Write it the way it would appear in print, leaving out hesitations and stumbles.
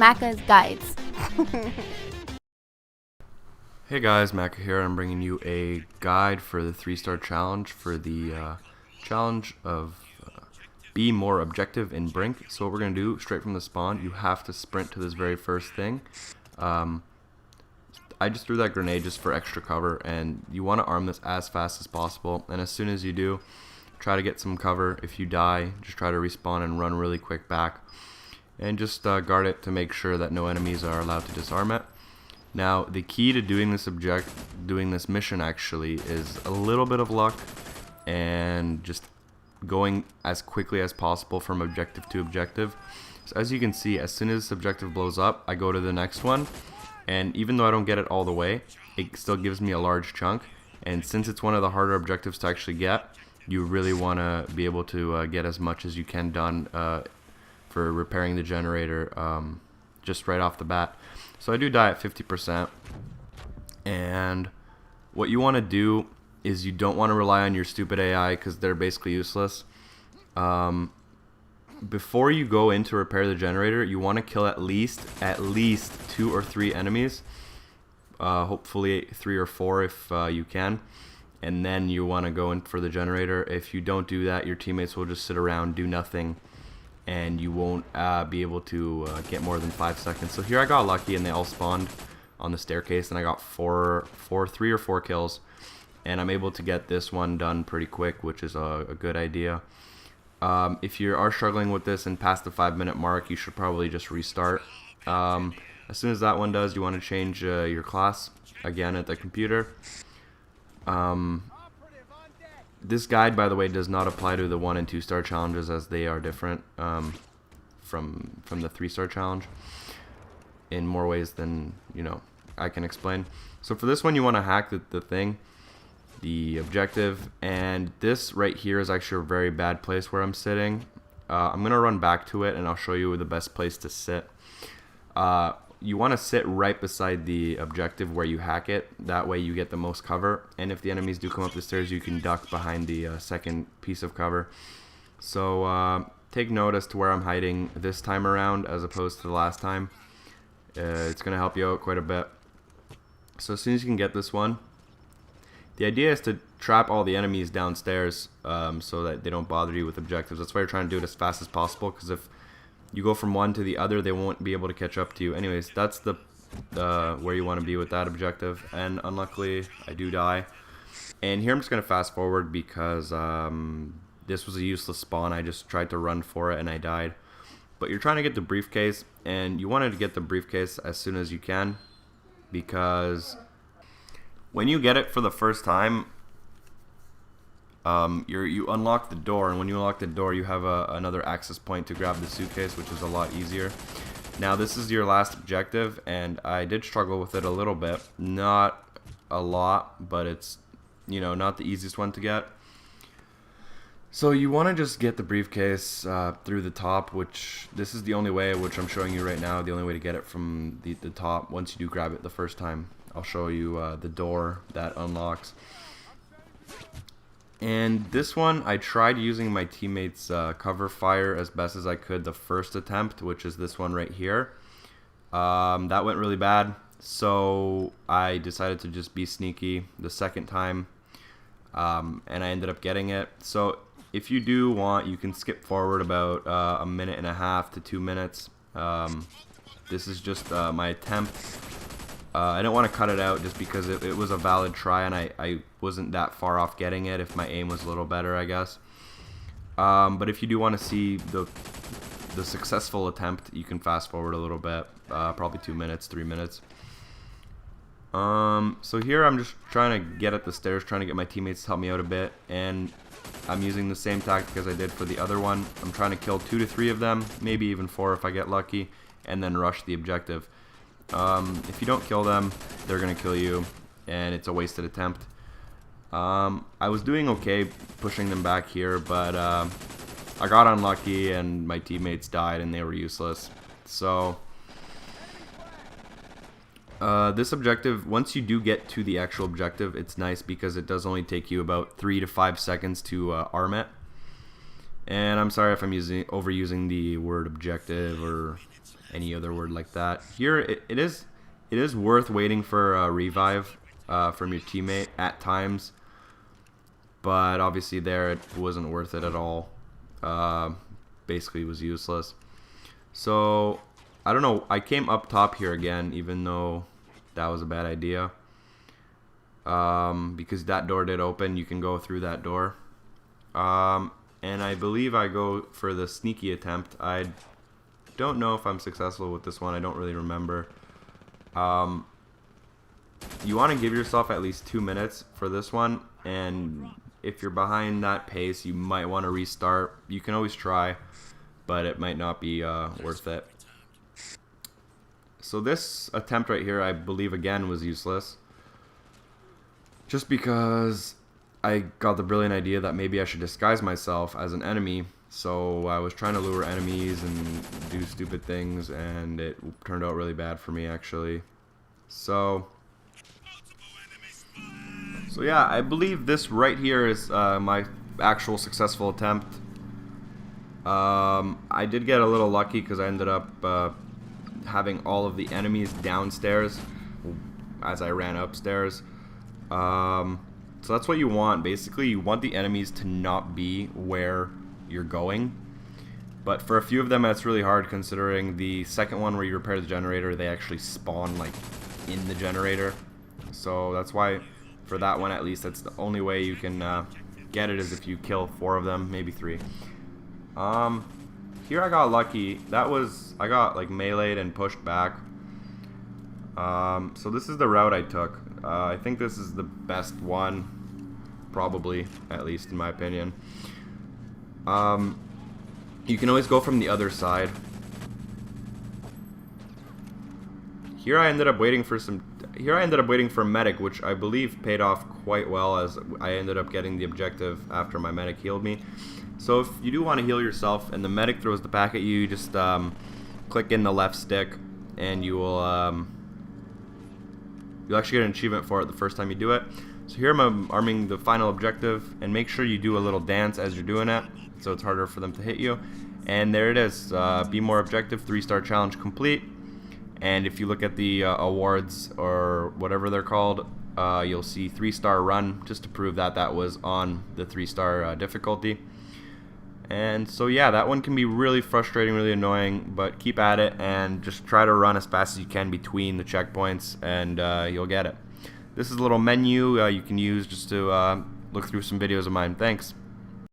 Macca's Guides. Hey guys, Macca here. I'm bringing you a guide for the 3-star challenge for the challenge of be more objective in Brink. So what we're going to do, straight from the spawn, you have to sprint to this very first thing. I just threw that grenade just for extra cover, and you want to arm this as fast as possible. And as soon as you do, try to get some cover. If you die, just try to respawn and run really quick back. And just guard it to make sure that no enemies are allowed to disarm it. Now, the key to doing this mission actually is a little bit of luck and just going as quickly as possible from objective to objective. So as you can see, as soon as this objective blows up, I go to the next one, and even though I don't get it all the way, it still gives me a large chunk. And since it's one of the harder objectives to actually get, you really want to be able to get as much as you can done for repairing the generator just right off the bat. So I do die at 50%, and what you want to do is you don't want to rely on your stupid AI because they're basically useless. Before you go in to repair the generator, you want to kill at least 2 or 3 enemies, hopefully 3 or 4 if you can, and then you want to go in for the generator. If you don't do that, your teammates will just sit around, do nothing, and you won't be able to get more than 5 seconds. So here I got lucky and they all spawned on the staircase, and I got 3 or 4 kills, and I'm able to get this one done pretty quick, which is a good idea. If you are struggling with this and past the 5-minute mark, you should probably just restart. As soon as that one does, you want to change your class again at the computer. This guide, by the way, does not apply to the 1 and 2-star challenges, as they are different from the 3-star challenge in more ways than I can explain. So for this one, you want to hack the objective, and this right here is actually a very bad place where I'm sitting. I'm gonna run back to it, and I'll show you the best place to sit. You want to sit right beside the objective where you hack it. That way you get the most cover, and if the enemies do come up the stairs, you can duck behind the second piece of cover. So take note as to where I'm hiding this time around as opposed to the last time. It's going to help you out quite a bit. So as soon as you can get this one, the idea is to trap all the enemies downstairs so that they don't bother you with objectives. That's why you're trying to do it as fast as possible, because if you go from one to the other, they won't be able to catch up to you. Anyways, that's the where you want to be with that objective. And unluckily, I do die. And here I'm just going to fast forward because this was a useless spawn. I just tried to run for it and I died. But you're trying to get the briefcase, and you wanted to get the briefcase as soon as you can, because when you get it for the first time, you unlock the door, and when you unlock the door, you have another access point to grab the suitcase, which is a lot easier. Now this is your last objective, and I did struggle with it a little bit, not a lot, but it's not the easiest one to get. So you want to just get the briefcase through the top, which this is the only way, which I'm showing you right now, the only way to get it from the top. Once you do grab it the first time, I'll show you the door that unlocks. And this one, I tried using my teammates' cover fire as best as I could the first attempt, which is this one right here. That went really bad, so I decided to just be sneaky the second time, and I ended up getting it. So if you do want, you can skip forward about 1.5 to 2 minutes. This is just my attempt. I don't want to cut it out just because it was a valid try, and I wasn't that far off getting it if my aim was a little better, I guess. But if you do want to see the successful attempt, you can fast forward a little bit, probably 2 minutes, 3 minutes. So here I'm just trying to get at the stairs, trying to get my teammates to help me out a bit, and I'm using the same tactic as I did for the other one. I'm trying to kill 2 to 3 of them, maybe even 4 if I get lucky, and then rush the objective. If you don't kill them, they're gonna kill you, and it's a wasted attempt. I was doing okay pushing them back here, but I got unlucky and my teammates died and they were useless. So this objective, once you do get to the actual objective, it's nice because it does only take you about 3 to 5 seconds to arm it. And I'm sorry if I'm overusing the word objective or any other word like that. Here, it is worth waiting for a revive from your teammate at times, but obviously there it wasn't worth it at all. Basically, it was useless. So I don't know. I came up top here again, even though that was a bad idea. Because that door did open, you can go through that door. And I believe I go for the sneaky attempt. I don't know if I'm successful with this one. I don't really remember. You want to give yourself at least 2 minutes for this one, and if you're behind that pace, you might want to restart. You can always try, but it might not be worth it. So this attempt right here, I believe again was useless, just because I got the brilliant idea that maybe I should disguise myself as an enemy. So I was trying to lure enemies and do stupid things, and it turned out really bad for me actually. So yeah, I believe this right here is my actual successful attempt. I did get a little lucky because I ended up having all of the enemies downstairs as I ran upstairs. So that's what you want. Basically, you want the enemies to not be where you're going. But for a few of them, that's really hard, considering the second one where you repair the generator, they actually spawn like in the generator. So that's why, for that one at least, that's the only way you can get it, is if you kill 4 of them, maybe 3. Here I got lucky. I got like meleeed and pushed back. So this is the route I took. I think this is the best one, probably, at least in my opinion. You can always go from the other side. Here I ended up waiting for a medic, which I believe paid off quite well, as I ended up getting the objective after my medic healed me. So if you do want to heal yourself and the medic throws the pack at you, just click in the left stick, and you will you'll actually get an achievement for it the first time you do it. So here I'm arming the final objective, and make sure you do a little dance as you're doing it, so it's harder for them to hit you. And there it is, Be More Objective, 3-star challenge complete. And if you look at the awards, or whatever they're called, you'll see 3-star run, just to prove that that was on the 3-star difficulty. And so yeah, that one can be really frustrating, really annoying, but keep at it and just try to run as fast as you can between the checkpoints, and you'll get it. This is a little menu you can use just to look through some videos of mine. Thanks.